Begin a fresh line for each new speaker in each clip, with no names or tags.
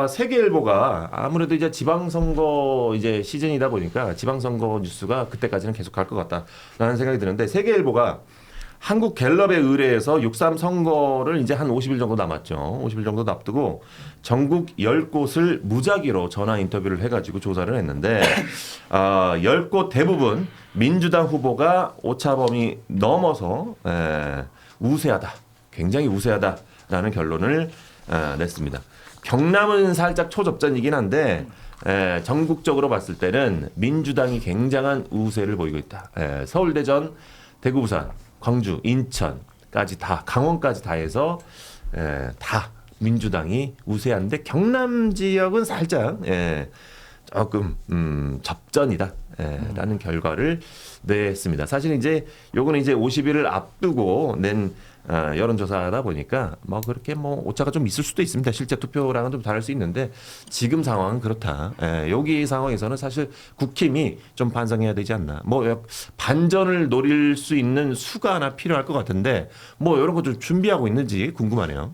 세계일보가 아무래도 이제 지방선거 이제 시즌이다 보니까 지방선거 뉴스가 그때까지는 계속 갈 것 같다라는 생각이 드는데 세계일보가 한국 갤럽에 의뢰해서 6.3 선거를 이제 한 50일 정도 남았죠. 50일 정도 앞두고 전국 10곳을 무작위로 전화 인터뷰를 해가지고 조사를 했는데 10곳 대부분 민주당 후보가 오차범위 넘어서 우세하다. 굉장히 우세하다라는 결론을 냈습니다. 경남은 살짝 초접전이긴 한데 전국적으로 봤을 때는 민주당이 굉장한 우세를 보이고 있다. 서울, 대전, 대구, 부산, 광주, 인천까지 다 강원까지 다 해서 다 민주당이 우세한데 경남 지역은 살짝 조금 접전이다. 라는 결과를 냈습니다. 사실 이제 요거는 이제 50일을 앞두고 낸 여론조사다 보니까 뭐 그렇게 뭐 오차가 좀 있을 수도 있습니다. 실제 투표랑은 좀 다를 수 있는데 지금 상황은 그렇다. 여기 상황에서는 사실 국힘이 좀 반성해야 되지 않나. 뭐 반전을 노릴 수 있는 수가 하나 필요할 것 같은데 뭐 이런 거 좀 준비하고 있는지 궁금하네요.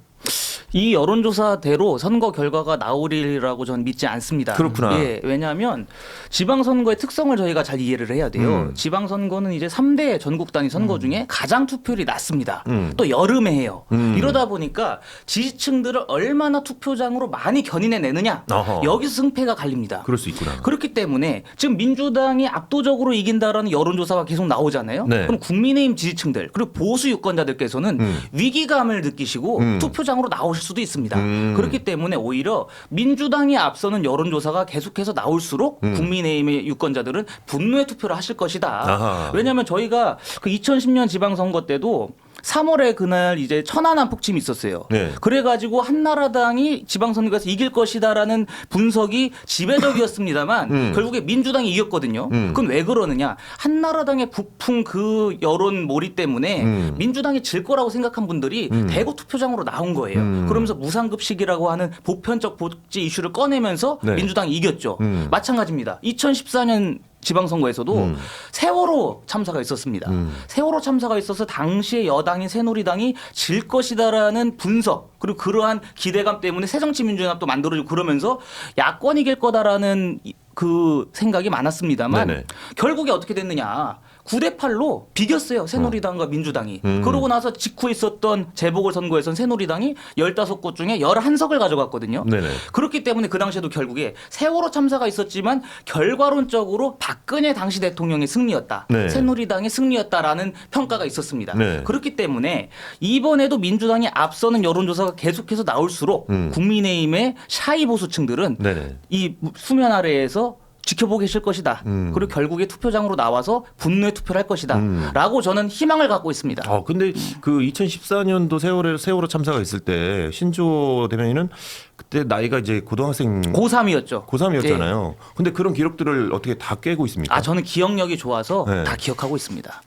이 여론조사대로 선거 결과가 나오리라고 저는 믿지 않습니다.
그렇구나.
예, 왜냐하면 지방선거의 특성을 저희가 잘 이해를 해야 돼요. 지방선거는 이제 3대 전국 단위 선거 중에 가장 투표율이 낮습니다. 또 여름에 해요. 이러다 보니까 지지층들을 얼마나 투표장으로 많이 견인해내느냐 여기서 승패가 갈립니다.
그럴 수 있구나.
그렇기 때문에 지금 민주당이 압도적으로 이긴다라는 여론조사가 계속 나오잖아요.
네.
그럼 국민의힘 지지층들 그리고 보수 유권자들께서는 위기감을 느끼시고 투표장으로 나오실 수도 있습니다. 그렇기 때문에 오히려 민주당이 앞서는 여론조사가 계속해서 나올수록 국민의힘의 유권자들은 분노의 투표를 하실 것이다.
아하.
왜냐하면 저희가 그 2010년 지방선거 때도 3월에 그날 이제 천안함 폭침이 있었어요.
네.
그래가지고 한나라당이 지방선거에서 이길 것이다라는 분석이 지배적이었습니다만 결국에 민주당이 이겼거든요. 그건 왜 그러느냐? 한나라당의 부풍 그 여론 몰이 때문에 민주당이 질 거라고 생각한 분들이 대거 투표장으로 나온 거예요. 그러면서 무상급식이라고 하는 보편적 복지 이슈를 꺼내면서
네.
민주당이 이겼죠. 마찬가지입니다. 2014년 지방선거에서도 세월호 참사가 있었습니다. 세월호 참사가 있어서 당시에 여당인 새누리당이 질 것이다라는 분석 그리고 그러한 기대감 때문에 새정치민주연합도 만들어지고 그러면서 야권이 이길 거다라는 그 생각이 많았습니다만
네네.
결국에 어떻게 됐느냐. 9대8로 비겼어요. 새누리당과 민주당이. 그러고 나서 직후에 있었던 재보궐선거에선 새누리당이 15곳 중에 11석을 가져갔거든요.
네네.
그렇기 때문에 그 당시에도 결국에 세월호 참사가 있었지만 결과론적으로 박근혜 당시 대통령의 승리였다.
네.
새누리당의 승리였다라는 평가가 있었습니다.
네.
그렇기 때문에 이번에도 민주당이 앞서는 여론조사가 계속해서 나올수록 국민의힘의 샤이 보수층들은
네네.
이 수면 아래에서 지켜보고 계실 것이다. 그리고 결국에 투표장으로 나와서 분노의 투표를 할 것이다. 라고 저는 희망을 갖고 있습니다.
근데 그 2014년도 세월호 참사가 있을 때 신조 대변인은 그때 나이가 이제 고등학생
고3이었죠.
고3이었잖아요. 근데 그런 기록들을 어떻게 다 깨고 있습니까?
저는 기억력이 좋아서
네.
다 기억하고 있습니다.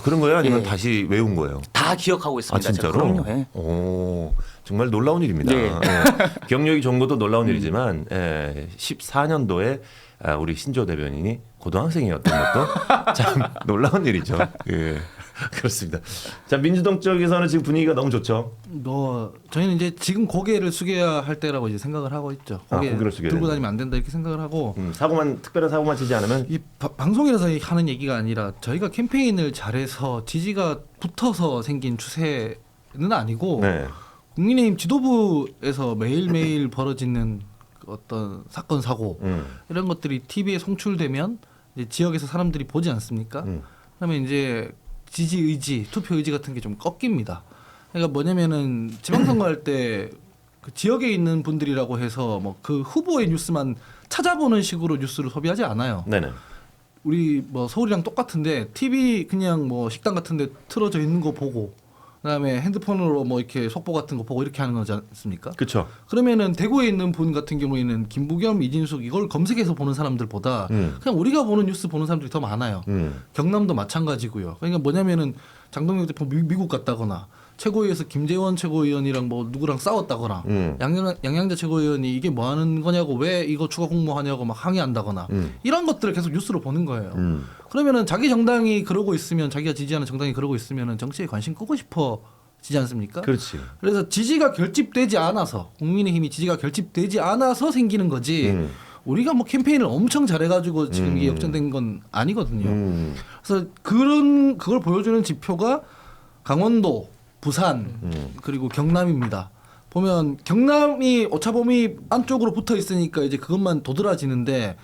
그런 거예요? 아니면
예.
다시 외운 거예요?
다 기억하고 있습니다.
진짜로?
그럼요. 예.
오, 정말 놀라운 일입니다.
네.
기억력이 좋은 것도 놀라운 일이지만 14년도에 우리 신조 대변인이 고등학생이었던 것도 참 놀라운 일이죠. 예. 그렇습니다. 자, 민주당 쪽에서는 지금 분위기가 너무 좋죠.
저희는 이제 지금 고개를 숙여야 할 때라고 이제 생각을 하고 있죠.
고개를 숙여야
들고
된다.
다니면 안 된다 이렇게 생각을 하고
특별한 사고만 치지 않으면
이 방송이라서 하는 얘기가 아니라 저희가 캠페인을 잘해서 지지가 붙어서 생긴 추세는 아니고
네.
국민의힘 지도부에서 매일매일 벌어지는 어떤 사건 사고 이런 것들이 TV에 송출되면 이제 지역에서 사람들이 보지 않습니까? 그러면 이제 지지 의지, 투표 의지 같은 게 좀 꺾입니다. 그러니까 뭐냐면은 지방선거 할 때 그 지역에 있는 분들이라고 해서 뭐 그 후보의 뉴스만 찾아보는 식으로 뉴스를 소비하지 않아요.
네네.
우리 뭐 서울이랑 똑같은데 TV 그냥 뭐 식당 같은데 틀어져 있는 거 보고 그다음에 핸드폰으로 뭐 이렇게 속보 같은 거 보고 이렇게 하는 거지 않습니까?
그렇죠.
그러면은 대구에 있는 분 같은 경우에는 김부겸, 이진숙 이걸 검색해서 보는 사람들보다 그냥 우리가 보는 뉴스 보는 사람들이 더 많아요. 경남도 마찬가지고요. 그러니까 뭐냐면은 장동혁 대표 미국 갔다거나 최고위에서 김재원 최고위원이랑 뭐 누구랑 싸웠다거나 양양자 최고위원이 이게 뭐 하는 거냐고 왜 이거 추가 공모하냐고 막 항의한다거나 이런 것들을 계속 뉴스로 보는 거예요. 그러면은 자기 정당이 그러고 있으면 자기가 지지하는 정당이 그러고 있으면은 정치에 관심 끄고 싶어 지지 않습니까?
그렇지.
그래서 지지가 결집되지 않아서 국민의힘이 지지가 결집되지 않아서 생기는 거지. 우리가 뭐 캠페인을 엄청 잘해가지고 지금 이게 역전된 건 아니거든요. 그래서 그걸 보여주는 지표가 강원도, 부산 그리고 경남입니다. 보면 경남이 오차범위 안쪽으로 붙어 있으니까 이제 그것만 도드라지는데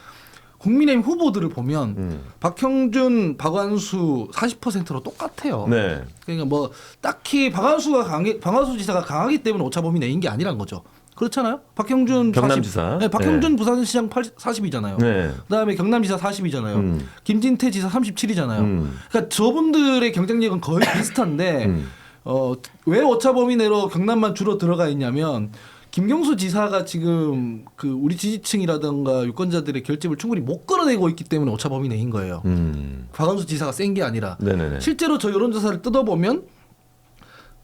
국민의힘 후보들을 보면 박형준, 박완수 40%로 똑같아요.
네.
그러니까 뭐 딱히 박완수 지사가 강하기 때문에 오차범위 내인 게 아니란 거죠. 그렇잖아요. 박형준
경남지사.
네, 박형준 부산시장 40이잖아요.
네.
그다음에 경남지사 40이잖아요. 김진태 지사 37이잖아요. 그러니까 저분들의 경쟁력은 거의 비슷한데 왜 오차범위 내로 경남만 주로 들어가 있냐면 김경수 지사가 지금 그 우리 지지층이라든가 유권자들의 결집을 충분히 못 끌어내고 있기 때문에 오차범위 내인 거예요. 박완수 지사가 센 게 아니라
네네네.
실제로 저 여론조사를 뜯어보면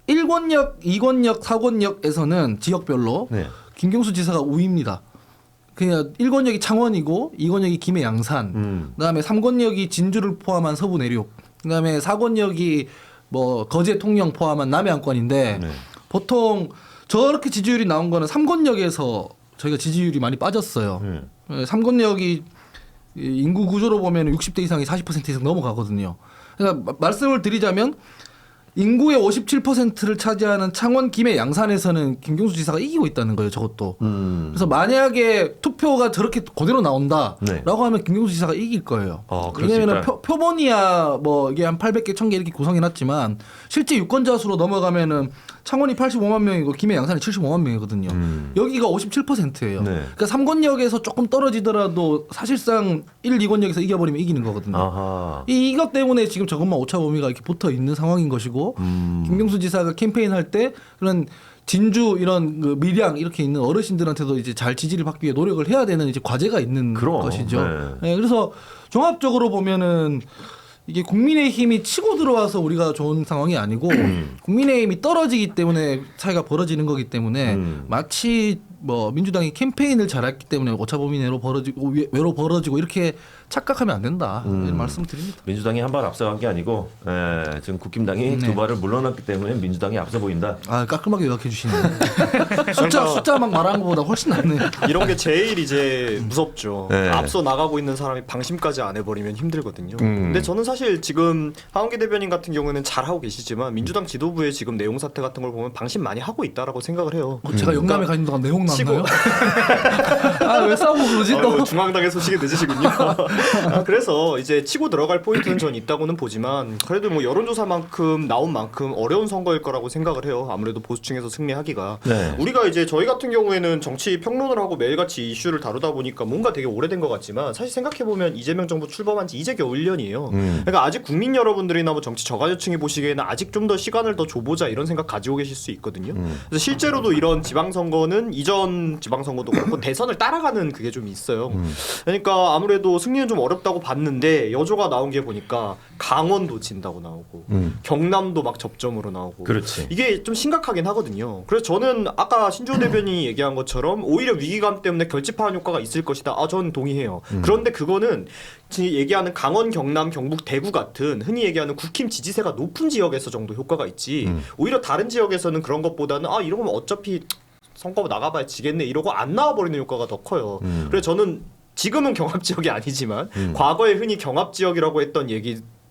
1권역, 2권역, 4권역에서는 지역별로
네.
김경수 지사가 우위입니다. 그냥 1권역이 창원이고 2권역이 김해 양산, 그다음에 3권역이 진주를 포함한 서부 내륙, 그다음에 4권역이 뭐 거제 통영 포함한 남해안권인데
네.
보통 저렇게 지지율이 나온 거는 3권역에서 저희가 지지율이 많이 빠졌어요. 3권역이 인구 구조로 보면 60대 이상이 40% 이상 넘어가거든요. 그러니까 말씀을 드리자면 인구의 57%를 차지하는 창원, 김해, 양산에서는 김경수 지사가 이기고 있다는 거예요. 저것도. 그래서 만약에 투표가 저렇게 그대로 나온다라고
네.
하면 김경수 지사가 이길 거예요.
그럴 수
왜냐하면
있다.
표본이야 뭐 이게 한 800개, 1000개 이렇게 구성해놨지만 실제 유권자 수로 넘어가면은 창원이 85만 명이고 김해, 양산이 75만 명이거든요. 여기가 57%예요.
네.
그러니까 3권역에서 조금 떨어지더라도 사실상 1, 2권역에서 이겨버리면 이기는 거거든요.
아하.
이것 때문에 지금 저것만 오차범위가 이렇게 붙어 있는 상황인 것이고 김경수 지사가 캠페인 할 때 그런 진주 이런 그 밀양 이렇게 있는 어르신들한테도 이제 잘 지지를 받기 위해 노력을 해야 되는 이제 과제가 있는
그럼,
것이죠.
네.
네, 그래서 종합적으로 보면은 이게 국민의힘이 치고 들어와서 우리가 좋은 상황이 아니고 국민의힘이 떨어지기 때문에 차이가 벌어지는 거기 때문에 마치 뭐 민주당이 캠페인을 잘했기 때문에 오차범위 내로 벌어지고 외로 벌어지고 이렇게 착각하면 안 된다 이런 말씀 드립니다.
민주당이 한 발 앞서간 게 아니고 지금 국힘당이 두 발을 물러났기 때문에 민주당이 앞서 보인다.
아 깔끔하게 요약해 주시네요. 숫자 막 말하는 것보다 훨씬 낫네요.
이런 게 제일 이제 무섭죠.
네.
앞서 나가고 있는 사람이 방심까지 안 해버리면 힘들거든요. 근데 저는 사실 지금 하원기 대변인 같은 경우는 잘 하고 계시지만 민주당 지도부의 지금 내용 사태 같은 걸 보면 방심 많이 하고 있다라고 생각을 해요.
제가 영남에 가 있는 동안 내용
치고.
나왔나요? 아 왜 싸우고 그러지 또?
중앙당의 소식이 늦으시군요. 그래서 이제 치고 들어갈 포인트는 전 있다고는 보지만 그래도 뭐 여론조사만큼 나온 만큼 어려운 선거일 거라고 생각을 해요. 아무래도 보수층에서 승리하기가.
네.
우리가 이제 저희 같은 경우에는 정치 평론을 하고 매일같이 이슈를 다루다 보니까 뭔가 되게 오래된 것 같지만 사실 생각해보면 이재명 정부 출범한 지 이제 겨우 1년이에요. 그러니까 아직 국민 여러분들이나 뭐 정치 저가층이 보시기에는 아직 좀 더 시간을 더 줘보자 이런 생각 가지고 계실 수 있거든요. 그래서 실제로도 이런 지방선거는 이전 지방선거도 그렇고 대선을 따라가는 그게 좀 있어요. 그러니까 아무래도 승리는 좀 어렵다고 봤는데 여조가 나온 게 보니까 강원도 진다고 나오고 경남도 막 접점으로 나오고
그렇지.
이게 좀 심각하긴 하거든요. 그래서 저는 아까 신주호 대변인이 얘기한 것처럼 오히려 위기감 때문에 결집하는 효과가 있을 것이다. 저는 동의해요. 그런데 그거는 얘기하는 강원, 경남, 경북, 대구 같은 흔히 얘기하는 국힘 지지세가 높은 지역에서 정도 효과가 있지 오히려 다른 지역에서는 그런 것보다는 이런 거면 어차피 선거 나가봐야 지겠네 이러고 안 나와버리는 효과가 더 커요. 그래서 저는 지금은 경합지역이 아니지만 과거에 흔히 경합지역이라고 했던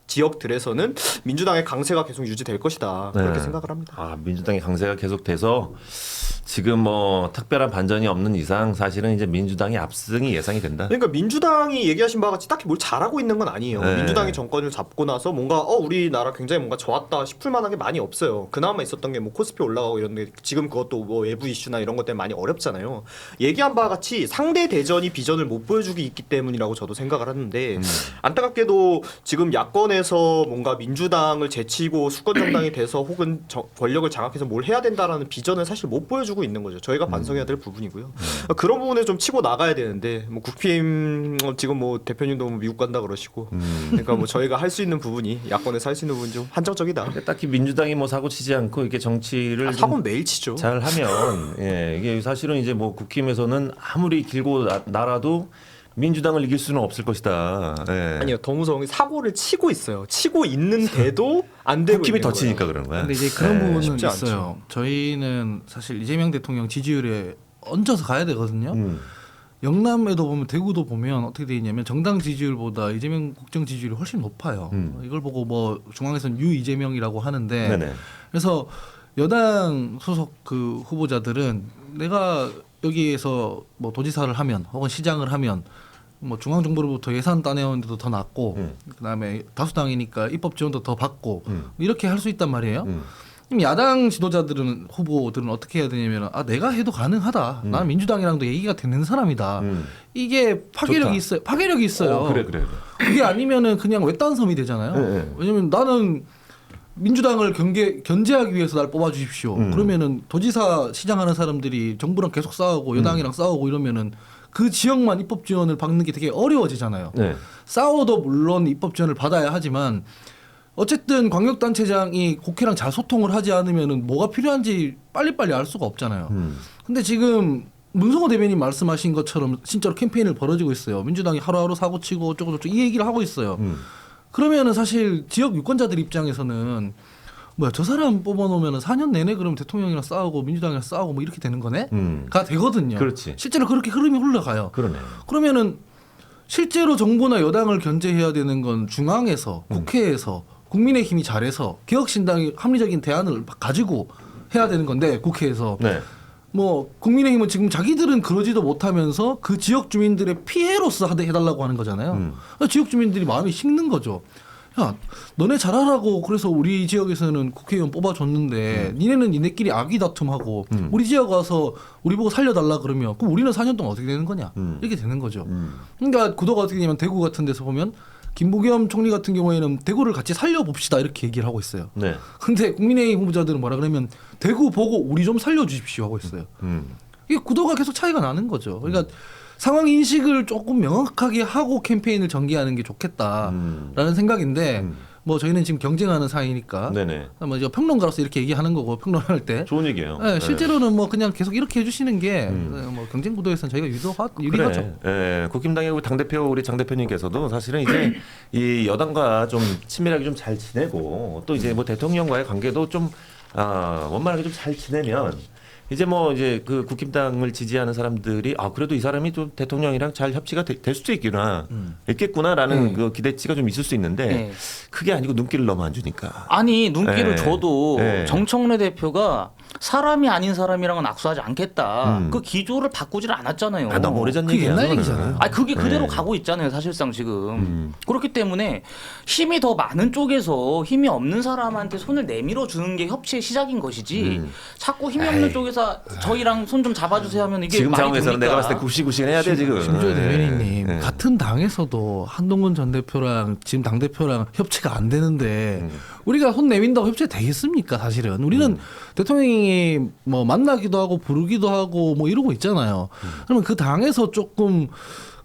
지역들에서는 민주당의 강세가 계속 유지될 것이다. 그렇게
네.
생각을 합니다.
민주당의 강세가 계속돼서 지금 뭐 특별한 반전이 없는 이상 사실은 이제 민주당의 압승이 예상이 된다.
그러니까 민주당이 얘기하신 바와 같이 딱히 뭘 잘하고 있는 건 아니에요.
네.
민주당이 정권을 잡고 나서 뭔가 우리나라 굉장히 뭔가 좋았다 싶을 만한 게 많이 없어요. 그나마 있었던 게 뭐 코스피 올라가고 이런 게 지금 그것도 뭐 외부 이슈나 이런 것 때문에 많이 어렵잖아요. 얘기한 바와 같이 상대 대전이 비전을 못 보여주기 있기 때문이라고 저도 생각을 하는데 안타깝게도 지금 야권에서 뭔가 민주당을 제치고 수권 정당이 돼서 혹은 권력을 장악해서 뭘 해야 된다라는 비전을 사실 못 보여주고 있는 거죠. 저희가 반성해야 될 부분이고요. 그런 부분에 좀 치고 나가야 되는데 뭐 국힘 지금 뭐 대표님도 뭐 미국 간다 그러시고 그러니까 뭐 저희가 할 수 있는 부분이 야권에서 할 수 있는 부분이 좀 한정적이다.
그러니까 딱히 민주당이 뭐 사고 치지 않고 이렇게 정치를
사고는 매일 치죠.
잘 하면 이게 사실은 이제 뭐 국힘에서는 아무리 길고 날아도 민주당을 이길 수는 없을 것이다. 예.
아니요, 더 무서운 게 사고를 치고 있어요. 치고 있는데도 안 되고
힘이
있는
더
거예요.
치니까 그런 거야.
근데 이제 그런
예.
부분은
쉽지
있어요. 저희는 사실 이재명 대통령 지지율에 얹어서 가야 되거든요. 영남에도 보면 대구도 보면 어떻게 돼 있냐면 정당 지지율보다 이재명 국정 지지율이 훨씬 높아요. 이걸 보고 뭐 중앙에서는 유 이재명이라고 하는데
네네.
그래서 여당 소속 그 후보자들은 내가 여기에서 뭐 도지사를 하면 혹은 시장을 하면 뭐 중앙 정부로부터 예산 따내오는데도 더 낫고 그다음에 다수당이니까 입법 지원도 더 받고 이렇게 할 수 있단 말이에요. 그럼 야당 지도자들은 후보들은 어떻게 해야 되냐면 내가 해도 가능하다. 나는 민주당이랑도 얘기가 되는 사람이다. 이게 파괴력이
좋다.
있어요. 파괴력이 있어요.
그래.
그게 아니면은 그냥 외딴섬이 되잖아요.
네.
왜냐면 나는 민주당을 견제하기 위해서 날 뽑아주십시오. 그러면은 도지사 시장하는 사람들이 정부랑 계속 싸우고 여당이랑 싸우고 이러면은 그 지역만 입법 지원을 받는 게 되게 어려워지잖아요.
네.
싸워도 물론 입법 지원을 받아야 하지만 어쨌든 광역단체장이 국회랑 잘 소통을 하지 않으면은 뭐가 필요한지 빨리빨리 알 수가 없잖아요. 근데 지금 문성호 대변인 말씀하신 것처럼 진짜로 캠페인을 벌어지고 있어요. 민주당이 하루하루 사고치고 어쩌고저쩌고 이 얘기를 하고 있어요. 그러면은 사실 지역 유권자들 입장에서는 뭐야 저 사람 뽑아놓으면 4년 내내 그럼 대통령이랑 싸우고 민주당이랑 싸우고 뭐 이렇게 되는 거네? 가 되거든요.
그렇지.
실제로 그렇게 흐름이 흘러가요.
그러네.
그러면은 실제로 정부나 여당을 견제해야 되는 건 중앙에서 국회에서 국민의힘이 잘해서 개혁신당이 합리적인 대안을 가지고 해야 되는 건데 국회에서
네.
뭐 국민의힘은 지금 자기들은 그러지도 못하면서 그 지역 주민들의 피해로서 해달라고 하는 거잖아요. 지역 주민들이 마음이 식는 거죠. 야, 너네 잘하라고 그래서 우리 지역에서는 국회의원 뽑아줬는데 니네는 니네끼리 악의 다툼하고 우리 지역 와서 우리 보고 살려달라 그러면 그럼 우리는 4년 동안 어떻게 되는 거냐 이렇게 되는 거죠. 그러니까 구도가 어떻게 되냐면 대구 같은 데서 보면 김부겸 총리 같은 경우에는 대구를 같이 살려봅시다 이렇게 얘기를 하고 있어요.
네.
근데 국민의힘 후보자들은 뭐라 그러면 대구 보고 우리 좀 살려주십시오 하고 있어요. 이게 구도가 계속 차이가 나는 거죠. 그러니까 상황 인식을 조금 명확하게 하고 캠페인을 전개하는 게 좋겠다라는 생각인데 뭐 저희는 지금 경쟁하는 사이니까
네네.
뭐 이제 평론가로서 이렇게 얘기하는 거고 평론할 때
좋은 얘기예요.
네, 실제로는 뭐 그냥 계속 이렇게 해주시는 게 뭐 경쟁 구도에서는 저희가 유리하죠.
그래. 국힘당의 당 대표 우리 장 대표님께서도 사실은 이제 이 여당과 좀 친밀하게 좀 잘 지내고 또 이제 뭐 대통령과의 관계도 좀 원만하게 좀 잘 지내면 이제 뭐 이제 그 국힘당을 지지하는 사람들이 그래도 이 사람이 좀 대통령이랑 잘 협치가 될 수도 있겠구나라는 그 기대치가 좀 있을 수 있는데
네.
그게 아니고 눈길을 너무 안 주니까.
아니 눈길을
네.
줘도
네.
정청래 대표가 사람이 아닌 사람이랑은 악수하지 않겠다. 그 기조를 바꾸질 않았잖아요.
너무 오래전
그게
얘기야.
옛날
그거는.
얘기잖아요.
그게 그대로
네.
가고 있잖아요, 사실상 지금. 그렇기 때문에 힘이 더 많은 쪽에서 힘이 없는 사람한테 손을 내밀어 주는 게 협치의 시작인 것이지. 자꾸 힘이 없는 쪽에서 저희랑 손 좀 잡아주세요 하면 이게
지금
말이
상황에서는
됩니까?
내가 봤을 때 굽시굽시 해야 돼 지금.
심지어 대변인님
네.
같은 당에서도 한동훈 전 대표랑 지금 당 대표랑 협치가 안 되는데 우리가 손 내민다고 협치가 되겠습니까? 사실은 우리는 대통령이 뭐 만나기도 하고 부르기도 하고 뭐 이러고 있잖아요. 그러면 그 당에서 조금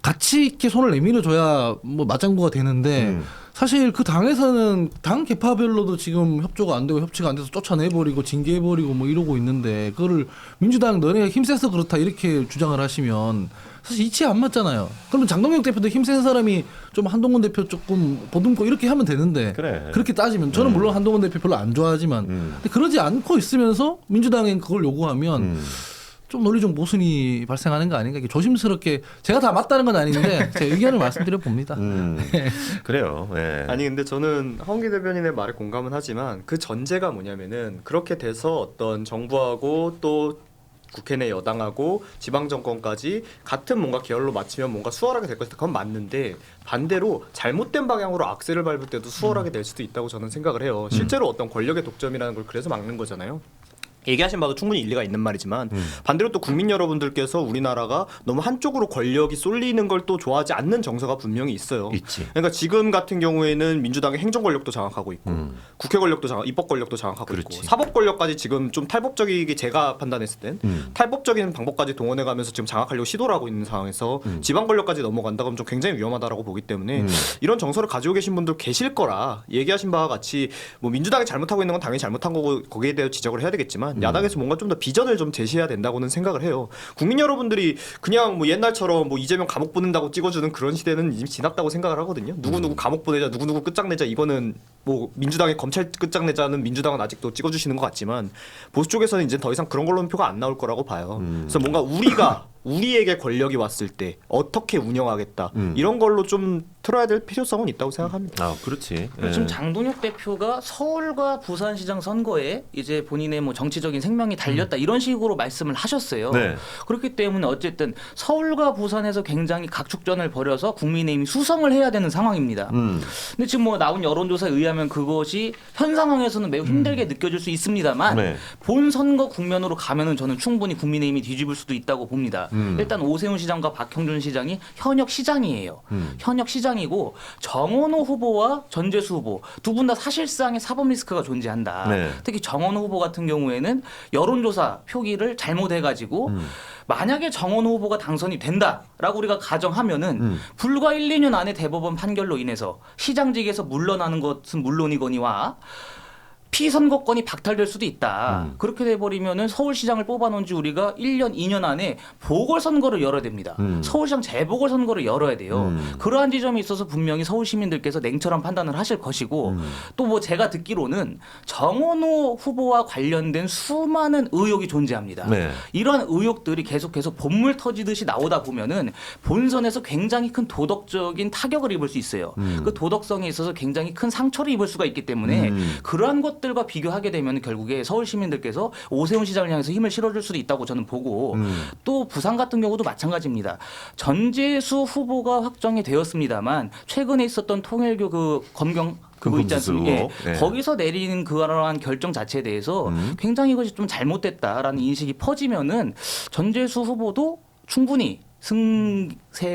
같이 이렇게 손을 내밀어 줘야 뭐 맞장구가 되는데 사실 그 당에서는 당 계파별로도 지금 협조가 안 되고 협치가 안 돼서 쫓아내버리고 징계해버리고 뭐 이러고 있는데 그거를 민주당 너네가 힘세서 그렇다 이렇게 주장을 하시면 사실 이치에 안 맞잖아요. 그러면 장동혁 대표도 힘센 사람이 좀 한동훈 대표 조금 보듬고 이렇게 하면 되는데
그래.
그렇게 따지면 저는 물론 한동훈 대표 별로 안 좋아하지만 근데 그러지 않고 있으면서 민주당엔 그걸 요구하면 좀 논리적 모순이 발생하는 거 아닌가 이게 조심스럽게 제가 다 맞다는 건 아닌데 제 의견을 말씀드려 봅니다.
그래요. 네.
아니 근데 저는 황기 대변인의 말에 공감은 하지만 그 전제가 뭐냐면은 그렇게 돼서 어떤 정부하고 또 국회 내 여당하고 지방 정권까지 같은 뭔가 계열로 맞추면 뭔가 수월하게 될 것이다. 그건 맞는데 반대로 잘못된 방향으로 악셀을 밟을 때도 수월하게 될 수도 있다고 저는 생각을 해요. 실제로 어떤 권력의 독점이라는 걸 그래서 막는 거잖아요. 얘기하신 바도 충분히 일리가 있는 말이지만 반대로 또 국민 여러분들께서 우리나라가 너무 한쪽으로 권력이 쏠리는 걸 또 좋아하지 않는 정서가 분명히 있어요.
있지.
그러니까 지금 같은 경우에는 민주당의 행정 권력도 장악하고 있고 국회 권력도 입법 권력도 장악하고
그렇지.
있고 사법 권력까지 지금 좀 탈법적이게 제가 판단했을 땐 탈법적인 방법까지 동원해가면서 지금 장악하려고 시도를 하고 있는 상황에서 지방 권력까지 넘어간다 그러면 좀 굉장히 위험하다라고 보기 때문에 이런 정서를 가지고 계신 분들 계실 거라 얘기하신 바와 같이 뭐 민주당이 잘못하고 있는 건 당연히 잘못한 거고 거기에 대해 지적을 해야 되겠지만 야당에서 뭔가 좀 더 비전을 좀 제시해야 된다고는 생각을 해요. 국민 여러분들이 그냥 뭐 옛날처럼 뭐 이재명 감옥 보낸다고 찍어주는 그런 시대는 이미 지났다고 생각을 하거든요. 누구 감옥 보내자, 누구 끝장내자 이거는 뭐 민주당의 검찰 끝장내자는 민주당은 아직도 찍어주시는 것 같지만 보수 쪽에서는 이제 더 이상 그런 걸로는 표가 안 나올 거라고 봐요. 그래서 뭔가 우리에게 권력이 왔을 때 어떻게 운영하겠다 이런 걸로 좀 틀어야 될 필요성은 있다고 생각합니다.
아, 그렇지.
지금 장동혁 대표가 서울과 부산시장 선거에 이제 본인의 뭐 정치적인 생명이 달렸다 이런 식으로 말씀을 하셨어요.
네.
그렇기 때문에 어쨌든 서울과 부산에서 굉장히 각축전을 벌여서 국민의힘이 수성을 해야 되는 상황입니다. 근데 지금 뭐 나온 여론조사에 의하면 그것이 현 상황에서는 매우 힘들게 느껴질 수 있습니다만
네.
본 선거 국면으로 가면은 저는 충분히 국민의힘이 뒤집을 수도 있다고 봅니다. 일단 오세훈 시장과 박형준 시장이 현역 시장이에요. 현역 시장이고 정원호 후보와 전재수 후보 두 분 다 사실상의 사법 리스크가 존재한다.
네.
특히 정원호 후보 같은 경우에는 여론조사 표기를 잘못해가지고 만약에 정원호 후보가 당선이 된다라고 우리가 가정하면은 불과 1, 2년 안에 대법원 판결로 인해서 시장직에서 물러나는 것은 물론이거니와 피선거권이 박탈될 수도 있다. 그렇게 돼버리면은 서울시장을 뽑아놓은 지 우리가 1년, 2년 안에 보궐선거를 열어야 됩니다. 서울시장 재보궐선거를 열어야 돼요. 그러한 지점이 있어서 분명히 서울 시민들께서 냉철한 판단을 하실 것이고 또 뭐 제가 듣기로는 정원호 후보와 관련된 수많은 의혹이 존재합니다.
네.
이러한 의혹들이 계속해서 본물 터지듯이 나오다 보면은 본선에서 굉장히 큰 도덕적인 타격을 입을 수 있어요. 그 도덕성에 있어서 굉장히 큰 상처를 입을 수가 있기 때문에 그러한 것들과 비교하게 되면 결국에 서울 시민들께서 오세훈 시장을 향해서 힘을 실어줄 수도 있다고 저는 보고 또 부산 같은 경우도 마찬가지입니다. 전재수 후보가 확정이 되었습니다만 최근에 있었던 통일교 그 검경 그거 있지 않습니까? 예.
네.
거기서 내리는 그러한 결정 자체에 대해서 굉장히 이것이 좀 잘못됐다라는 인식이 퍼지면은 전재수 후보도 충분히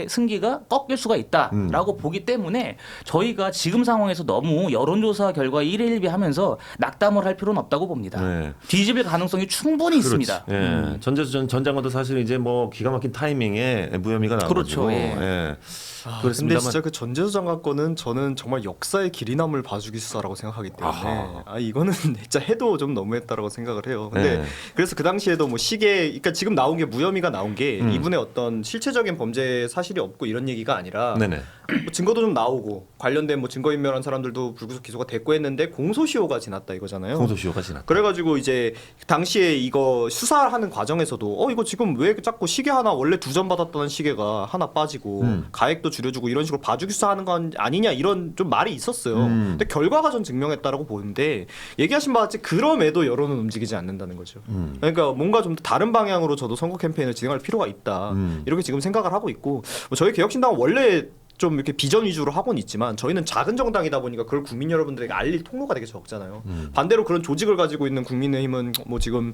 승기가 꺾일 수가 있다라고 보기 때문에 저희가 지금 상황에서 너무 여론조사 결과에 일희일비하면서 낙담을 할 필요는 없다고 봅니다.
네.
뒤집을 가능성이 충분히 있습니다.
예. 전재수 전 장관도 사실 이제 뭐 기가 막힌 타이밍에 무혐의가 나와가지고.
그렇죠. 예.
예.
근데
그렇습니다만.
진짜 그 전재수 장관 거는 저는 정말 역사의 길이 남을 봐주기 수사라고 생각하기 때문에 이거는 진짜 해도 좀 너무했다라고 생각을 해요. 근데
네.
그래서 그 당시에도 뭐 시계, 그러니까 지금 나온 게 무혐의가 나온 게 이분의 어떤 실체적인 범죄 사실이 없고 이런 얘기가 아니라
네네.
뭐 증거도 좀 나오고 관련된 뭐 증거인멸한 사람들도 불구속 기소가 됐고 했는데 공소시효가 지났다 이거잖아요.
공소시효가 지났다.
그래가지고 이제 당시에 이거 수사하는 과정에서도 이거 지금 왜 자꾸 시계 하나 원래 2점 받았던 시계가 하나 빠지고 가액도 줄여주고 이런 식으로 봐주기 수사하는 건 아니냐 이런 좀 말이 있었어요. 근데 결과가 전 증명했다라고 보는데 얘기하신 바와 같이 그럼에도 여론은 움직이지 않는다는 거죠. 그러니까 뭔가 좀 다른 방향으로 저도 선거 캠페인을 진행할 필요가 있다. 이렇게 지금 생각을 하고 있고 뭐 저희 개혁신당은 원래 좀 이렇게 비전 위주로 하고는 있지만 저희는 작은 정당이다 보니까 그걸 국민 여러분들에게 알릴 통로가 되게 적잖아요. 반대로 그런 조직을 가지고 있는 국민의힘은 뭐 지금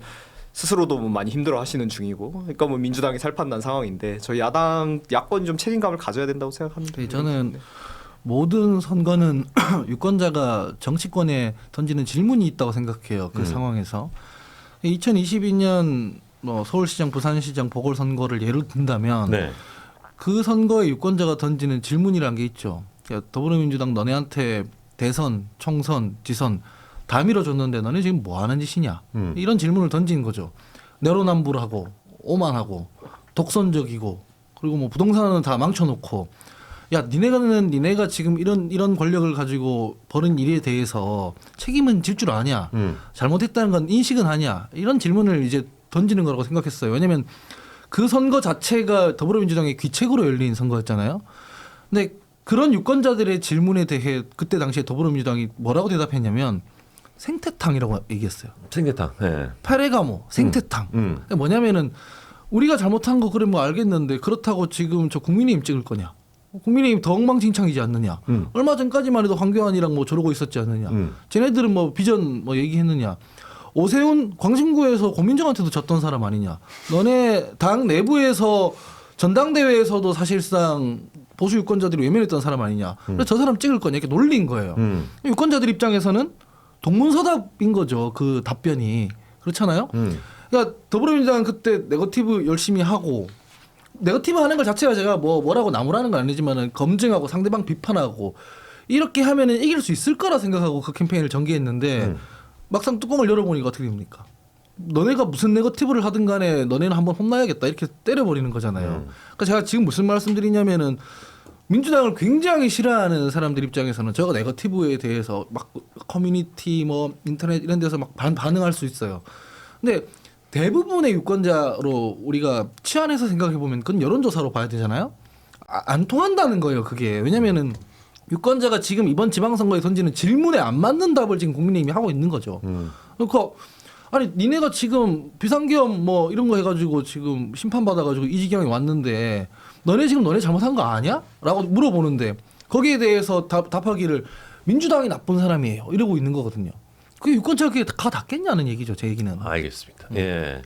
스스로도 뭐 많이 힘들어하시는 중이고, 그러니까 뭐 민주당이 살판난 상황인데 저희 야권이 좀 책임감을 가져야 된다고 생각합니다.
네, 저는 모든 선거는 유권자가 정치권에 던지는 질문이 있다고 생각해요. 그 상황에서 2022년 뭐 서울시장, 부산시장 보궐선거를 예를 든다면
네.
그 선거에 유권자가 던지는 질문이라는 게 있죠. 그러니까 더불어민주당 너네한테 대선, 총선, 지선 다 밀어줬는데 너네 지금 뭐 하는 짓이냐 이런 질문을 던진 거죠. 내로남불하고 오만하고 독선적이고 그리고 뭐 부동산은 다 망쳐놓고 야 니네가 지금 이런 권력을 가지고 벌인 일에 대해서 책임은 질 줄 아냐 잘못했다는 건 인식은 하냐 이런 질문을 이제 던지는 거라고 생각했어요. 왜냐하면 그 선거 자체가 더불어민주당의 귀책으로 열린 선거였잖아요. 근데 그런 유권자들의 질문에 대해 그때 당시에 더불어민주당이 뭐라고 대답했냐면 생태탕이라고 얘기했어요.
생계탕. 예.
파레가모 생태탕. 그러니까 뭐냐면은 우리가 잘못한 거 그래 뭐 알겠는데 그렇다고 지금 저 국민의힘 찍을 거냐? 국민의힘 더 엉망진창이지 않느냐? 얼마 전까지만 해도 황교안이랑 뭐 저러고 있었지 않느냐? 쟤네들은 뭐 비전 뭐 얘기했느냐? 오세훈 광신구에서 고민정한테도 졌던 사람 아니냐? 너네 당 내부에서 전당대회에서도 사실상 보수 유권자들이 외면했던 사람 아니냐? 그래서 저 사람 찍을 거냐? 이렇게 놀린 거예요. 유권자들 입장에서는 동문서답인 거죠. 그 답변이. 그렇잖아요. 그러니까 더불어민주당은 그때 네거티브 열심히 하고 네거티브 하는 것 자체가 제가 뭐라고 나무라는 건 아니지만 검증하고 상대방 비판하고 이렇게 하면은 이길 수 있을 거라 생각하고 그 캠페인을 전개했는데 막상 뚜껑을 열어보니까 어떻게 됩니까? 너네가 무슨 네거티브를 하든 간에 너네는 한번 혼나야겠다 이렇게 때려버리는 거잖아요. 그러니까 제가 지금 무슨 말씀드리냐면은 민주당을 굉장히 싫어하는 사람들 입장에서는 저가 네거티브에 대해서 막 커뮤니티 뭐 인터넷 이런 데서 막 반응할 수 있어요. 근데 대부분의 유권자로 우리가 치안해서 생각해 보면 그건 여론조사로 봐야 되잖아요. 안 통한다는 거예요, 그게. 왜냐면은 유권자가 지금 이번 지방선거에 던지는 질문에 안 맞는 답을 지금 국민의힘이 하고 있는 거죠. 그러니까 아니 니네가 지금 비상계엄 뭐 이런 거 해가지고 지금 심판 받아가지고 이 지경에 왔는데 너네 지금 너네 잘못한 거 아니야? 라고 물어보는데 거기에 대해서 답하기를 민주당이 나쁜 사람이에요 이러고 있는 거거든요. 그게 유권자에게 다 닿겠냐는 얘기죠, 제 얘기는.
알겠습니다. 예.